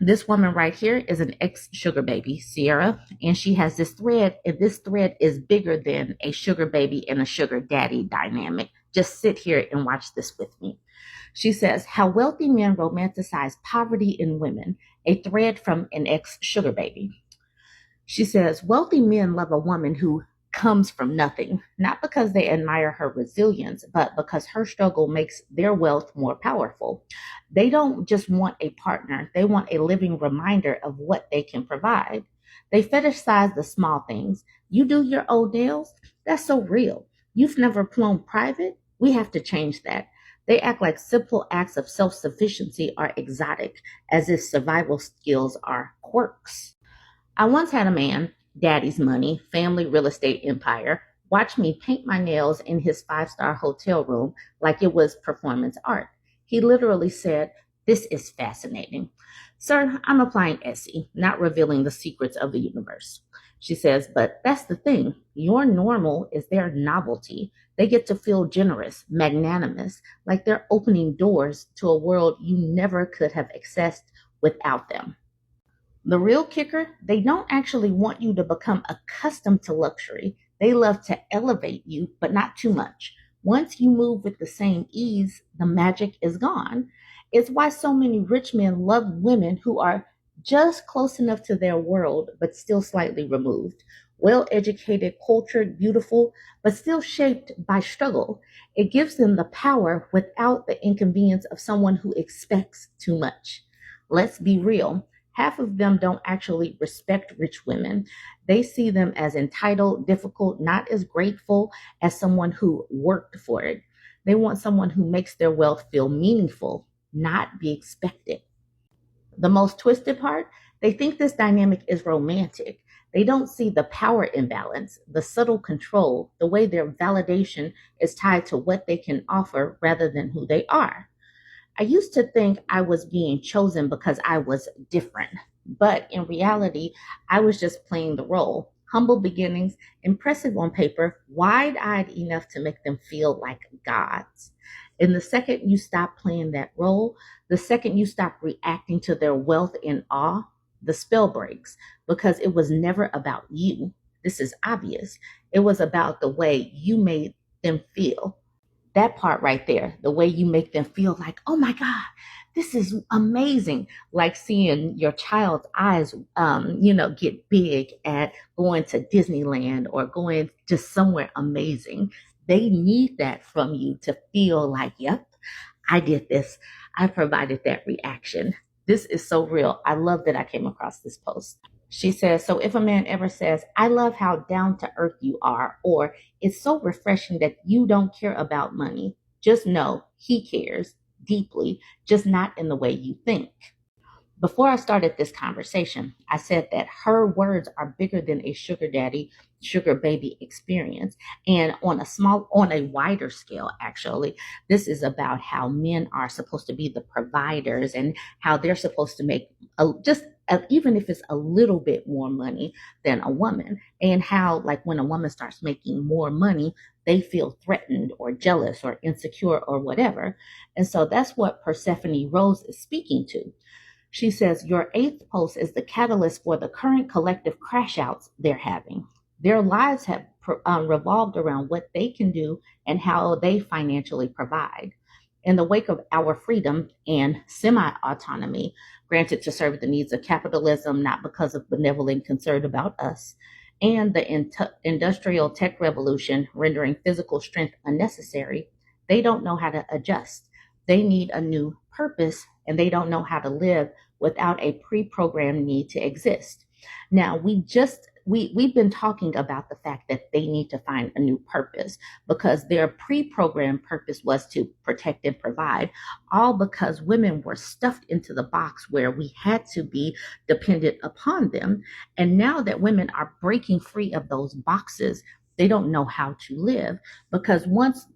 This woman right here is an ex-sugar baby, Sierra, and she has this thread, and this thread is bigger than a sugar baby and a sugar daddy dynamic. Just sit here and watch this with me. She says, how wealthy men romanticize poverty in women, a thread from an ex-sugar baby. She says, wealthy men love a woman who comes from nothing, not because they admire her resilience, but because her struggle makes their wealth more powerful. They don't just want a partner, they want a living reminder of what they can provide. They fetishize the small things. You do your old nails? That's so real. You've never flown private? We have to change that. They act like simple acts of self-sufficiency are exotic, as if survival skills are quirks. I once had a man, daddy's money, family real estate empire, watch me paint my nails in his 5-star hotel room like it was performance art. He literally said, this is fascinating. Sir, I'm applying Essie, not revealing the secrets of the universe. She says, but that's the thing. Your normal is their novelty. They get to feel generous, magnanimous, like they're opening doors to a world you never could have accessed without them. The real kicker, they don't actually want you to become accustomed to luxury. They love to elevate you, but not too much. Once you move with the same ease, the magic is gone. It's why so many rich men love women who are just close enough to their world, but still slightly removed. Well-educated, cultured, beautiful, but still shaped by struggle. It gives them the power without the inconvenience of someone who expects too much. Let's be real. Half of them don't actually respect rich women. They see them as entitled, difficult, not as grateful as someone who worked for it. They want someone who makes their wealth feel meaningful, not be expected. The most twisted part, they think this dynamic is romantic. They don't see the power imbalance, the subtle control, the way their validation is tied to what they can offer rather than who they are. I used to think I was being chosen because I was different, but in reality, I was just playing the role. Humble beginnings, impressive on paper, wide-eyed enough to make them feel like gods. And the second you stop playing that role, the second you stop reacting to their wealth in awe, the spell breaks because it was never about you. This is obvious. It was about the way you made them feel. That part right there, the way you make them feel like, oh my God, this is amazing. Like seeing your child's eyes, get big at going to Disneyland or going just somewhere amazing. They need that from you to feel like, yep, I did this. I provided that reaction. This is so real. I love that I came across this post. She says, so if a man ever says, I love how down to earth you are, or it's so refreshing that you don't care about money, just know he cares deeply, just not in the way you think. Before I started this conversation, I said that her words are bigger than a sugar daddy, sugar baby experience. And on a wider scale, actually, this is about how men are supposed to be the providers and how they're supposed to make even if it's a little bit more money than a woman, and how like when a woman starts making more money, they feel threatened or jealous or insecure or whatever. And so that's what Persephone Rose is speaking to. She says, your 8th post is the catalyst for the current collective crash outs they're having. Their lives have revolved around what they can do and how they financially provide. In the wake of our freedom and semi-autonomy, granted to serve the needs of capitalism, not because of benevolent concern about us, and the industrial tech revolution rendering physical strength unnecessary, they don't know how to adjust. They need a new purpose, and they don't know how to live without a pre-programmed need to exist. Now, we've been talking about the fact that they need to find a new purpose because their pre-programmed purpose was to protect and provide, all because women were stuffed into the box where we had to be dependent upon them. And now that women are breaking free of those boxes, they don't know how to live because once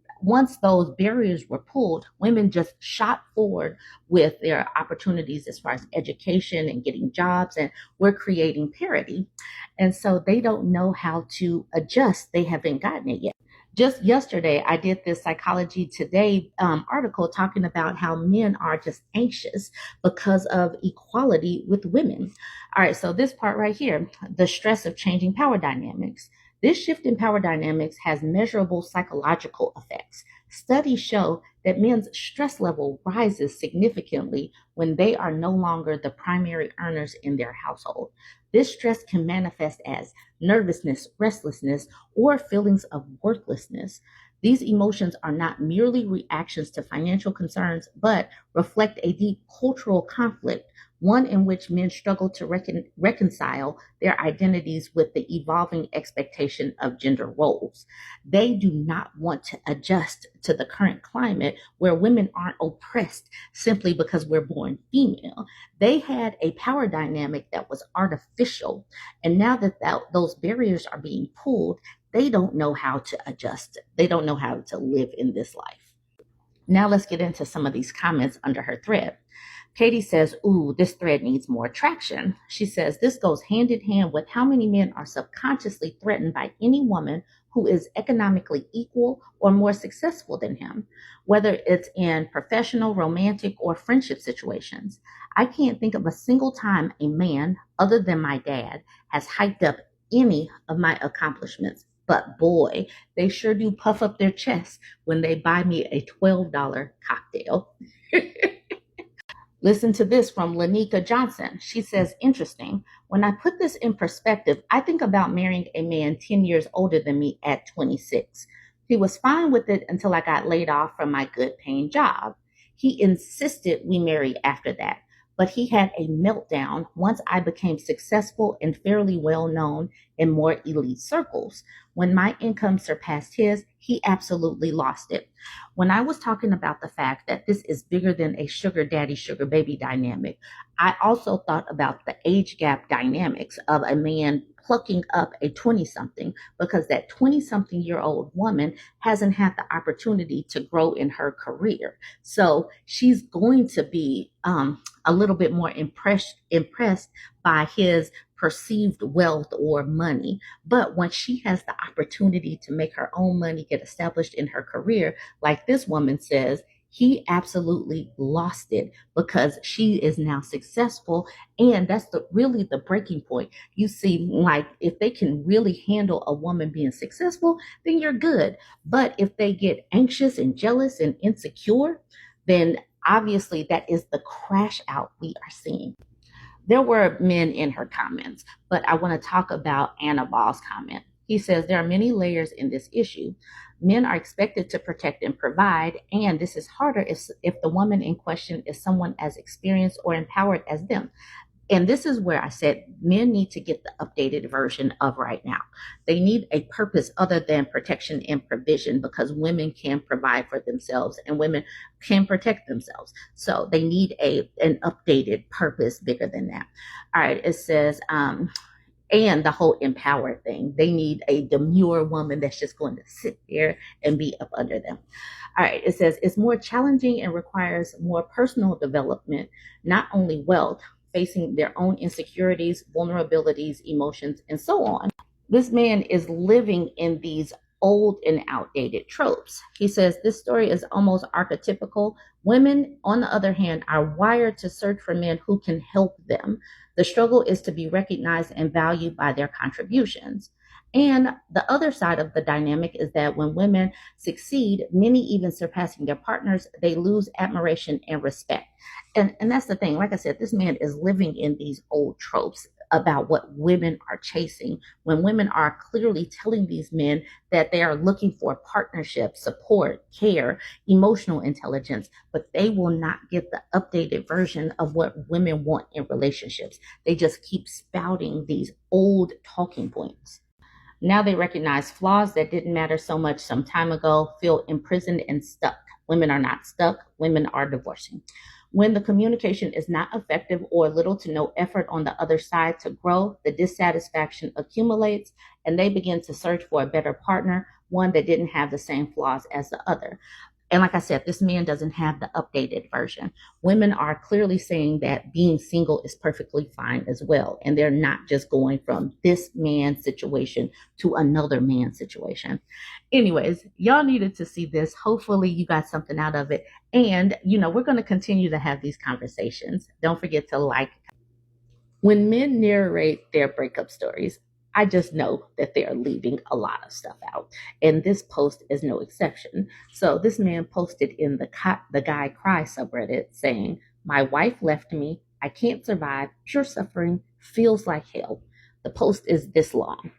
those barriers were pulled, women just shot forward with their opportunities as far as education and getting jobs, and we're creating parity. And so they don't know how to adjust. They haven't gotten it yet. Just yesterday, I did this Psychology Today article talking about how men are just anxious because of equality with women. All right, so this part right here, the stress of changing power dynamics. This shift in power dynamics has measurable psychological effects. Studies show that men's stress level rises significantly when they are no longer the primary earners in their household. This stress can manifest as nervousness, restlessness, or feelings of worthlessness. These emotions are not merely reactions to financial concerns, but reflect a deep cultural conflict, one in which men struggle to reconcile their identities with the evolving expectation of gender roles. They do not want to adjust to the current climate where women aren't oppressed simply because we're born female. They had a power dynamic that was artificial, and now that those barriers are being pulled, they don't know how to adjust. They don't know how to live in this life. Now let's get into some of these comments under her thread. Katie says, ooh, this thread needs more traction. She says, this goes hand in hand with how many men are subconsciously threatened by any woman who is economically equal or more successful than him, whether it's in professional, romantic, or friendship situations. I can't think of a single time a man, other than my dad, has hyped up any of my accomplishments. But boy, they sure do puff up their chests when they buy me a $12 cocktail. Listen to this from Lanika Johnson. She says, interesting. When I put this in perspective, I think about marrying a man 10 years older than me at 26. He was fine with it until I got laid off from my good paying job. He insisted we marry after that, but he had a meltdown once I became successful and fairly well known in more elite circles. When my income surpassed his, he absolutely lost it. When I was talking about the fact that this is bigger than a sugar daddy, sugar baby dynamic, I also thought about the age gap dynamics of a man plucking up a 20 something, because that 20 something year old woman hasn't had the opportunity to grow in her career. So she's going to be a little bit more impressed by his perceived wealth or money. But once she has the opportunity to make her own money, get established in her career, like this woman says, he absolutely lost it because she is now successful. And that's really the breaking point. You see, like if they can really handle a woman being successful, then you're good. But if they get anxious and jealous and insecure, then obviously that is the crash out we are seeing. There were men in her comments, but I want to talk about Anna Ball's comment. He says there are many layers in this issue. Men are expected to protect and provide, and this is harder if the woman in question is someone as experienced or empowered as them. And this is where I said men need to get the updated version of right now. They need a purpose other than protection and provision, because women can provide for themselves and women can protect themselves. So they need an updated purpose bigger than that. All right, it says, and the whole empower thing. They need a demure woman that's just going to sit there and be up under them. All right, it says it's more challenging and requires more personal development, not only wealth, facing their own insecurities, vulnerabilities, emotions, and so on. This man is living in these old and outdated tropes. He says this story is almost archetypical. Women, on the other hand, are wired to search for men who can help them. The struggle is to be recognized and valued by their contributions. And the other side of the dynamic is that when women succeed, many even surpassing their partners, they lose admiration and respect. And that's the thing. Like I said, this man is living in these old tropes about what women are chasing, when women are clearly telling these men that they are looking for partnership, support, care, emotional intelligence, but they will not get the updated version of what women want in relationships. They just keep spouting these old talking points. Now they recognize flaws that didn't matter so much some time ago, feel imprisoned and stuck. Women are not stuck, women are divorcing. When the communication is not effective or little to no effort on the other side to grow, the dissatisfaction accumulates and they begin to search for a better partner, one that didn't have the same flaws as the other. And like I said, this man doesn't have the updated version. Women are clearly saying that being single is perfectly fine as well. And they're not just going from this man's situation to another man's situation. Anyways, y'all needed to see this. Hopefully you got something out of it. And, we're going to continue to have these conversations. Don't forget to like. When men narrate their breakup stories, I just know that they are leaving a lot of stuff out. And this post is no exception. So this man posted in the Guy Cry subreddit saying, "My wife left me. I can't survive. Pure suffering. Feels like hell." The post is this long.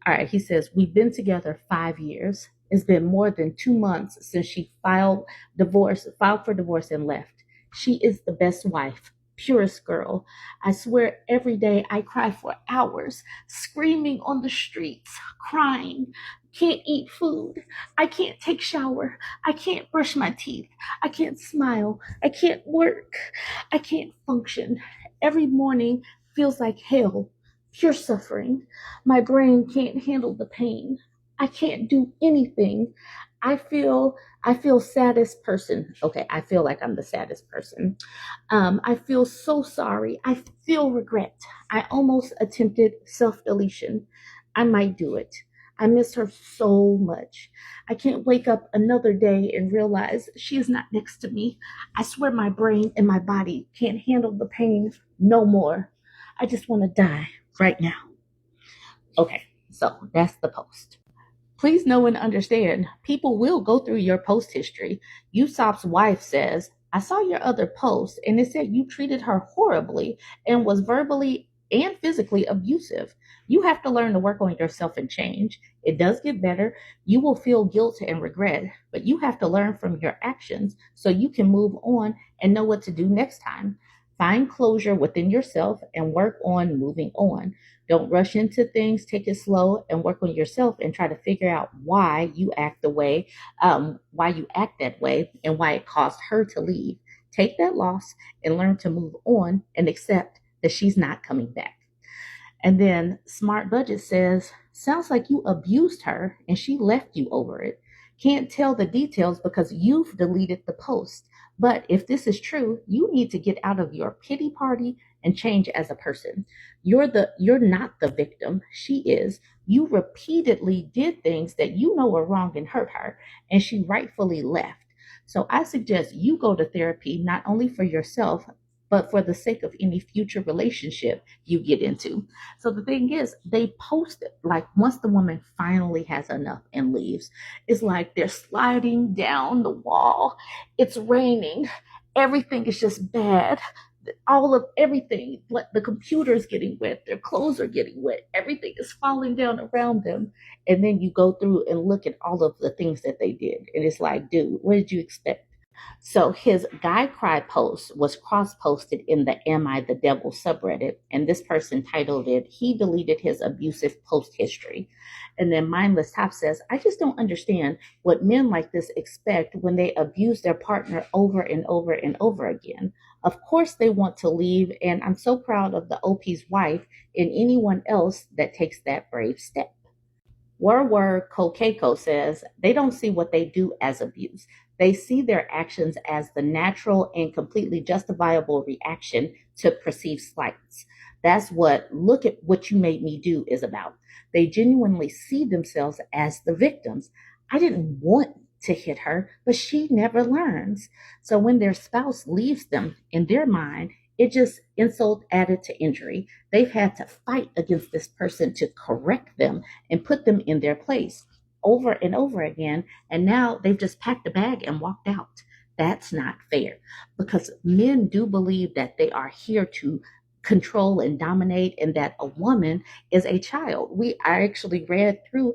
All right, he says, "We've been together 5 years. It's been more than 2 months since she filed for divorce and left. She is the best wife, purest girl. I swear every day I cry for hours, screaming on the streets, crying. Can't eat food. I can't take shower. I can't brush my teeth. I can't smile. I can't work. I can't function. Every morning feels like hell. Pure suffering. My brain can't handle the pain. I can't do anything. I feel saddest person." Okay, I feel like I'm the saddest person. "I feel so sorry. I feel regret. I almost attempted self-deletion. I might do it. I miss her so much. I can't wake up another day and realize she is not next to me. I swear my brain and my body can't handle the pain no more. I just want to die right now." Okay, so that's the post. Please know and understand, people will go through your post history. Usopp's wife says, "I saw your other post and it said you treated her horribly and was verbally and physically abusive. You have to learn to work on yourself and change. It does get better. You will feel guilt and regret, but you have to learn from your actions so you can move on and know what to do next time. Find closure within yourself and work on moving on. Don't rush into things. Take it slow and work on yourself and try to figure out why you act that way and why it caused her to leave. Take that loss and learn to move on and accept that she's not coming back." And then Smart Budget says, "Sounds like you abused her and she left you over it. Can't tell the details because you've deleted the post. But if this is true, you need to get out of your pity party and change as a person. You're not the victim. She is. You repeatedly did things that you know are wrong and hurt her, and she rightfully left. So I suggest you go to therapy not only for yourself, but for the sake of any future relationship you get into." So the thing is, they post it like once the woman finally has enough and leaves, it's like they're sliding down the wall. It's raining. Everything is just bad. All of everything, like the computer is getting wet, their clothes are getting wet, everything is falling down around them. And then you go through and look at all of the things that they did. And it's like, dude, what did you expect? So his Guy Cry post was cross-posted in the Am I the Devil subreddit, and this person titled it, "He deleted his abusive post history." And then Mindless Top says, "I just don't understand what men like this expect when they abuse their partner over and over and over again. Of course they want to leave, and I'm so proud of the OP's wife and anyone else that takes that brave step." Kokeko says, "They don't see what they do as abuse. They see their actions as the natural and completely justifiable reaction to perceived slights. That's what look at what you made me do is about. They genuinely see themselves as the victims. I didn't want to hit her, but she never learns. So when their spouse leaves them, in their mind, it just insult added to injury. They've had to fight against this person to correct them and put them in their place over and over again. And now they've just packed a bag and walked out. That's not fair, because men do believe that they are here to control and dominate, and that a woman is a child. I actually read through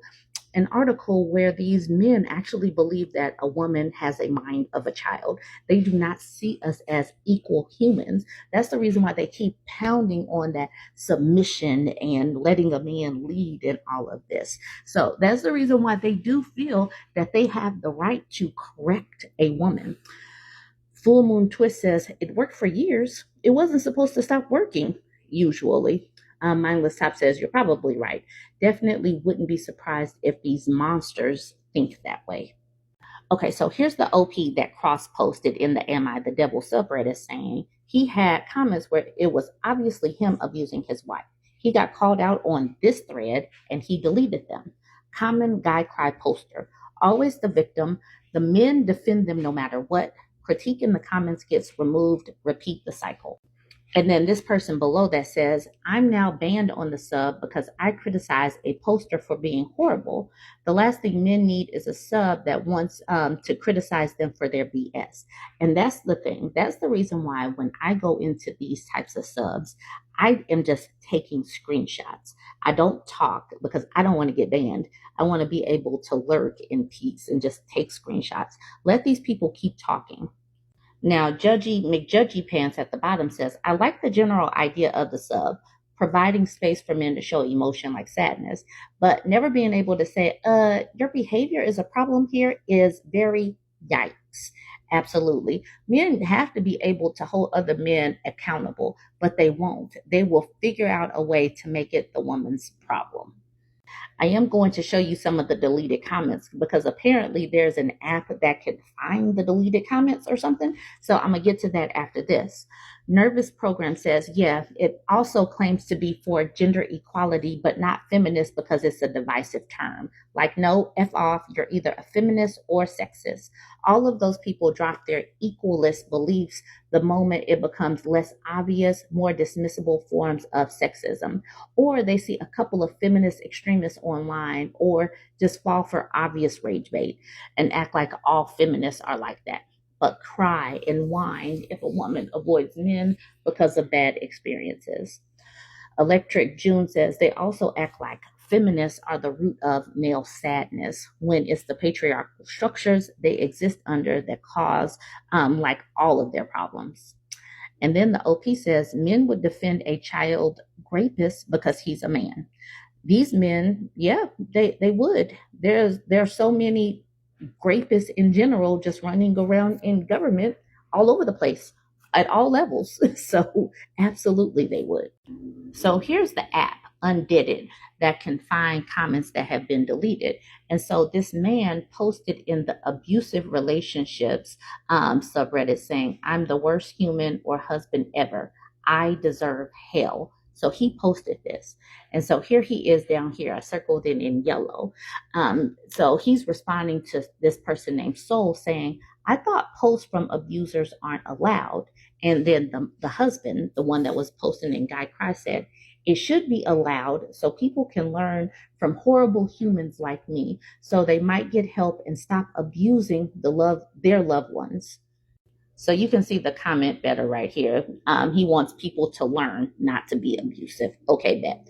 an article where these men actually believe that a woman has a mind of a child. They do not see us as equal humans. That's the reason why they keep pounding on that submission and letting a man lead in all of this. So that's the reason why they do feel that they have the right to correct a woman. Full Moon Twist says, "It worked for years. It wasn't supposed to stop working, usually." Mindless Top says, "You're probably right. Definitely wouldn't be surprised if these monsters think that way." Okay, so here's the OP that cross posted in the Am I the Devil subreddit saying he had comments where it was obviously him abusing his wife. He got called out on this thread and he deleted them. Common guy cry poster. Always the victim. The men defend them no matter what. Critique in the comments gets removed. Repeat the cycle. And then this person below that says, I'm now banned on the sub because I criticize a poster for being horrible. The last thing men need is a sub that wants to criticize them for their BS. And that's the thing. That's the reason why when I go into these types of subs, I am just taking screenshots. I don't talk because I don't want to get banned. I want to be able to lurk in peace and just take screenshots. Let these people keep talking. Now, Judgy McJudgy Pants at the bottom says, I like the general idea of the sub, providing space for men to show emotion like sadness, but never being able to say, your behavior is a problem here is very yikes. Absolutely. Men have to be able to hold other men accountable, but they won't. They will figure out a way to make it the woman's problem. I am going to show you some of the deleted comments because apparently there's an app that can find the deleted comments or something. So I'm going to get to that after this. Nervous Program says, yeah, it also claims to be for gender equality, but not feminist because it's a divisive term. Like, no, F off, you're either a feminist or sexist. All of those people drop their equalist beliefs the moment it becomes less obvious, more dismissible forms of sexism. Or they see a couple of feminist extremists online or just fall for obvious rage bait and act like all feminists are like that, but cry and whine if a woman avoids men because of bad experiences. Electric June says they also act like feminists are the root of male sadness when it's the patriarchal structures they exist under that cause like all of their problems. And then the OP says men would defend a child rapist because he's a man. These men, yeah, they would. There are so many rapists in general just running around in government all over the place at all levels. So absolutely they would. So here's the app, Undid It, that can find comments that have been deleted. And so this man posted in the abusive relationships subreddit saying, I'm the worst human or husband ever. I deserve hell. So he posted this. And so here he is down here. I circled it in yellow. So he's responding to this person named Soul saying, I thought posts from abusers aren't allowed. And then the husband, the one that was posting in Guy Cry, said, it should be allowed so people can learn from horrible humans like me so they might get help and stop abusing their loved ones. So you can see the comment better right here. He wants people to learn not to be abusive. Okay, bet.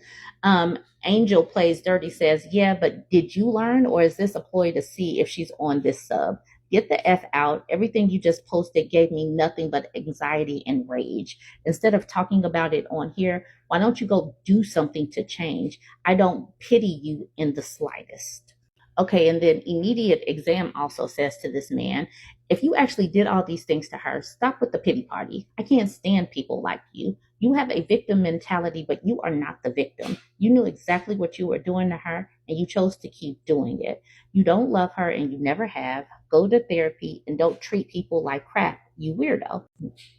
Angel Plays Dirty says, yeah, but did you learn or is this a ploy to see if she's on this sub? Get the F out. Everything you just posted gave me nothing but anxiety and rage. Instead of talking about it on here, why don't you go do something to change? I don't pity you in the slightest. Okay, and then Immediate Exam also says to this man, if you actually did all these things to her, stop with the pity party. I can't stand people like you. You have a victim mentality, but you are not the victim. You knew exactly what you were doing to her, and you chose to keep doing it. You don't love her, and you never have. Go to therapy, and don't treat people like crap, you weirdo.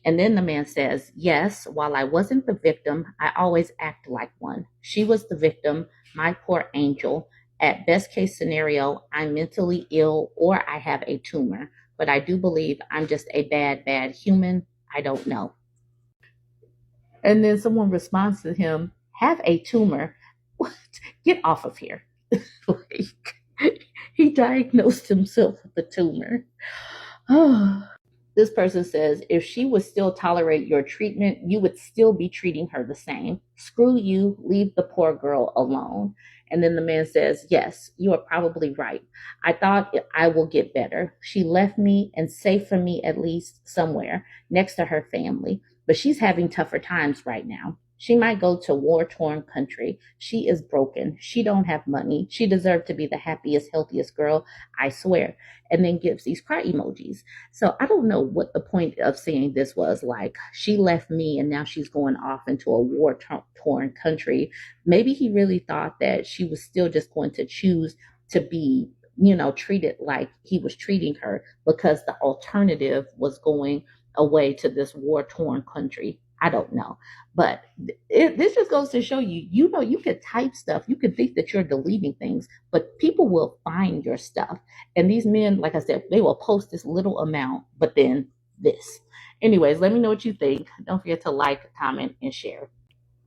And then the man says, yes, while I wasn't the victim, I always act like one. She was the victim, my poor angel. At best case scenario, I'm mentally ill or I have a tumor, but I do believe I'm just a bad human. I don't know. And then someone responds to him, have a tumor? What? Get off of here. Like, he diagnosed himself with a tumor. This person says, if she would still tolerate your treatment, you would still be treating her the same. Screw you, leave the poor girl alone. And then the man says, yes, you are probably right. I thought I will get better. She left me and safe from me at least somewhere next to her family, but she's having tougher times right now. She might go to war-torn country. She is broken. She don't have money. She deserved to be the happiest, healthiest girl, I swear. And then gives these cry emojis. So I don't know what the point of saying this was. Like, she left me and now she's going off into a war-torn country. Maybe he really thought that she was still just going to choose to be treated like he was treating her because the alternative was going away to this war torn country. I don't know. But this just goes to show you, you could type stuff, you could think that you're deleting things, but people will find your stuff. And these men, like I said, they will post this little amount, but then this. Anyways, let me know what you think. Don't forget to like, comment, and share.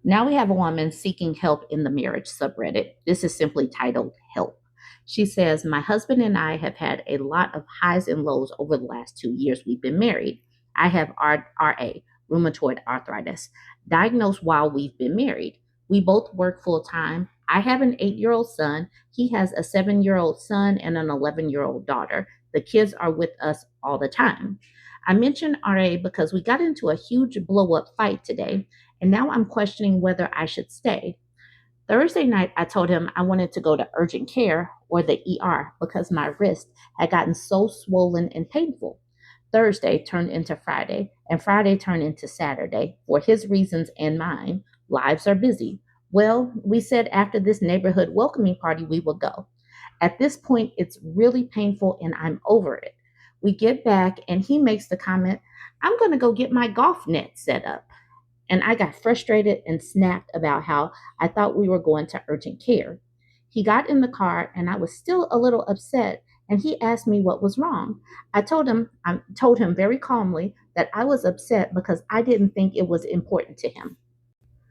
Now we have a woman seeking help in the marriage subreddit. This is simply titled Help. She says, my husband and I have had a lot of highs and lows over the last 2 years we've been married. I have RA, rheumatoid arthritis, diagnosed while we've been married. We both work full time. I have an 8-year-old son. He has a 7-year-old son and an 11-year-old daughter. The kids are with us all the time. I mentioned RA because we got into a huge blow up fight today, and now I'm questioning whether I should stay. Thursday night, I told him I wanted to go to urgent care or the ER because my wrist had gotten so swollen and painful. Thursday turned into Friday, and Friday turned into Saturday for his reasons and mine. Lives are busy. Well, we said after this neighborhood welcoming party, we will go. At this point, it's really painful and I'm over it. We get back, and he makes the comment, I'm going to go get my golf net set up. And I got frustrated and snapped about how I thought we were going to urgent care. He got in the car and I was still a little upset, and he asked me what was wrong. I told him very calmly that I was upset because I didn't think it was important to him.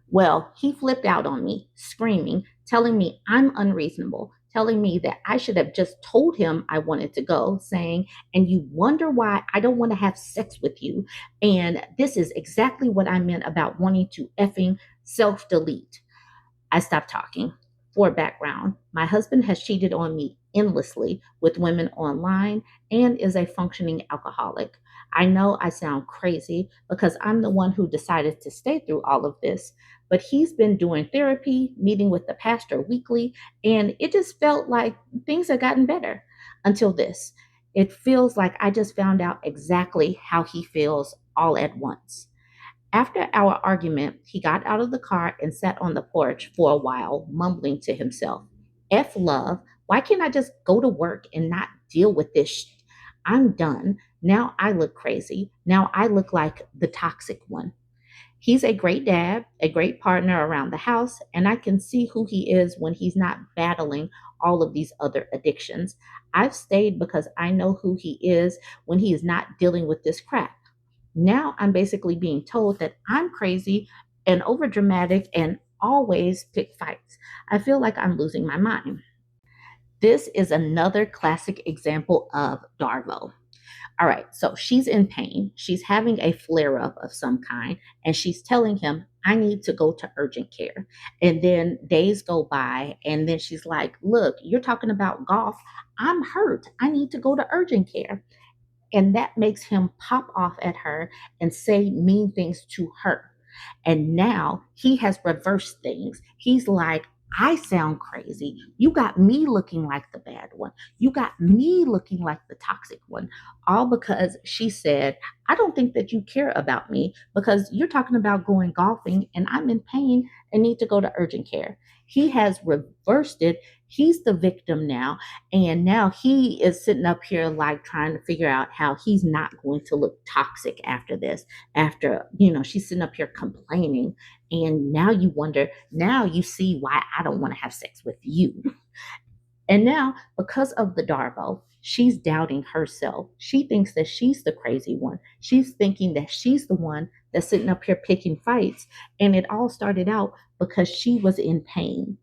Well, he flipped out on me, screaming, telling me I'm unreasonable, telling me that I should have just told him I wanted to go, saying, and you wonder why I don't want to have sex with you. And this is exactly what I meant about wanting to effing self delete. I stopped talking. For background, my husband has cheated on me endlessly with women online and is a functioning alcoholic. I know I sound crazy because I'm the one who decided to stay through all of this, but he's been doing therapy, meeting with the pastor weekly, and it just felt like things had gotten better until this. It feels like I just found out exactly how he feels all at once. After our argument, he got out of the car and sat on the porch for a while, mumbling to himself, F love, why can't I just go to work and not deal with this shit? I'm done. Now I look crazy. Now I look like the toxic one. He's a great dad, a great partner around the house, and I can see who he is when he's not battling all of these other addictions. I've stayed because I know who he is when he is not dealing with this crap. Now I'm basically being told that I'm crazy and overdramatic and always pick fights. I feel like I'm losing my mind. This is another classic example of Darvo. All right, so she's in pain. She's having a flare up of some kind, and she's telling him, I need to go to urgent care. And then days go by, and then she's like, look, you're talking about golf. I'm hurt. I need to go to urgent care. And that makes him pop off at her and say mean things to her. And now he has reversed things. He's like, I sound crazy. You got me looking like the bad one. You got me looking like the toxic one. All because she said, I don't think that you care about me because you're talking about going golfing and I'm in pain and need to go to urgent care. He has reversed it. He's the victim now. And now he is sitting up here like trying to figure out how he's not going to look toxic after this. After, she's sitting up here complaining. And now you wonder, now you see why I don't want to have sex with you. And now, because of the Darvo, she's doubting herself. She thinks that she's the crazy one. She's thinking that she's the one that's sitting up here picking fights. And it all started out because she was in pain.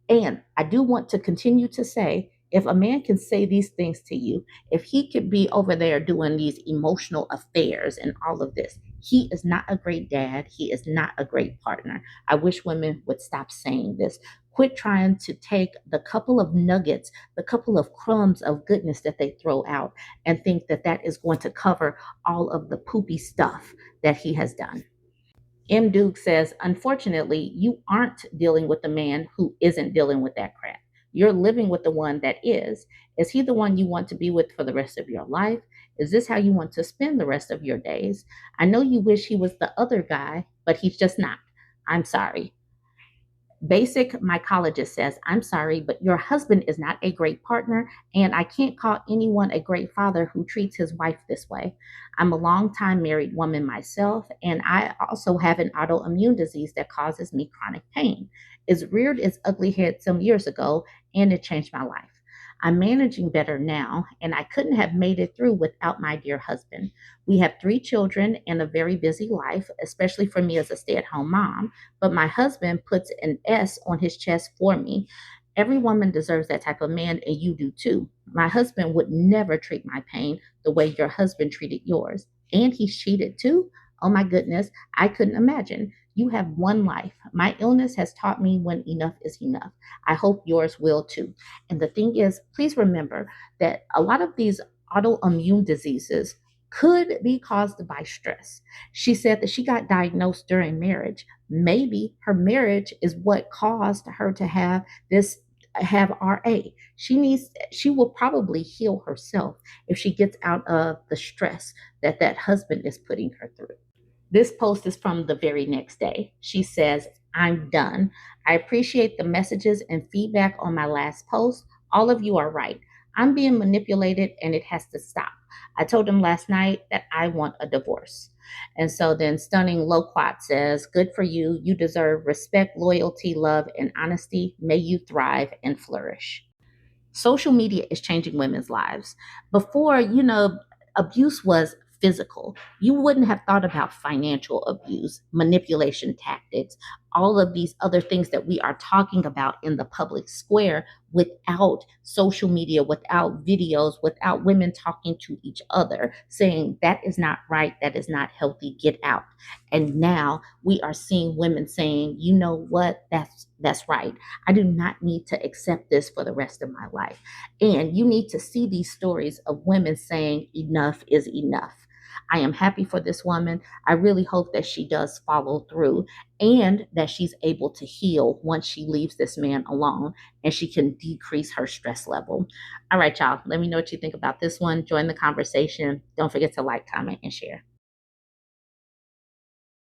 And I do want to continue to say, if a man can say these things to you, if he could be over there doing these emotional affairs and all of this, he is not a great dad. He is not a great partner. I wish women would stop saying this. Quit trying to take the couple of nuggets, the couple of crumbs of goodness that they throw out and think that that is going to cover all of the poopy stuff that he has done. M. Duke says, unfortunately, you aren't dealing with the man who isn't dealing with that crap. You're living with the one that is. Is he the one you want to be with for the rest of your life? Is this how you want to spend the rest of your days? I know you wish he was the other guy, but he's just not. I'm sorry. Basic mycologist says, I'm sorry, but your husband is not a great partner, and I can't call anyone a great father who treats his wife this way. I'm a long-time married woman myself, and I also have an autoimmune disease that causes me chronic pain. It reared its ugly head some years ago, and it changed my life. I'm managing better now, and I couldn't have made it through without my dear husband. We have 3 children and a very busy life, especially for me as a stay at home mom, but my husband puts an S on his chest for me. Every woman deserves that type of man, and you do too. My husband would never treat my pain the way your husband treated yours. And he's cheated too? Oh my goodness, I couldn't imagine. You have one life. My illness has taught me when enough is enough. I hope yours will too. And the thing is, please remember that a lot of these autoimmune diseases could be caused by stress. She said that she got diagnosed during marriage. Maybe her marriage is what caused her to have RA. She will probably heal herself if she gets out of the stress that husband is putting her through. This post is from the very next day. She says, I'm done. I appreciate the messages and feedback on my last post. All of you are right. I'm being manipulated and it has to stop. I told him last night that I want a divorce. And so then Stunning Loquat says, good for you. You deserve respect, loyalty, love, and honesty. May you thrive and flourish. Social media is changing women's lives. Before, abuse was physical. You wouldn't have thought about financial abuse, manipulation tactics, all of these other things that we are talking about in the public square without social media, without videos, without women talking to each other, saying that is not right, that is not healthy, get out. And now we are seeing women saying, you know what, that's right. I do not need to accept this for the rest of my life. And you need to see these stories of women saying enough is enough. I am happy for this woman. I really hope that she does follow through and that she's able to heal once she leaves this man alone and she can decrease her stress level. All right, y'all. Let me know what you think about this one. Join the conversation. Don't forget to like, comment, and share.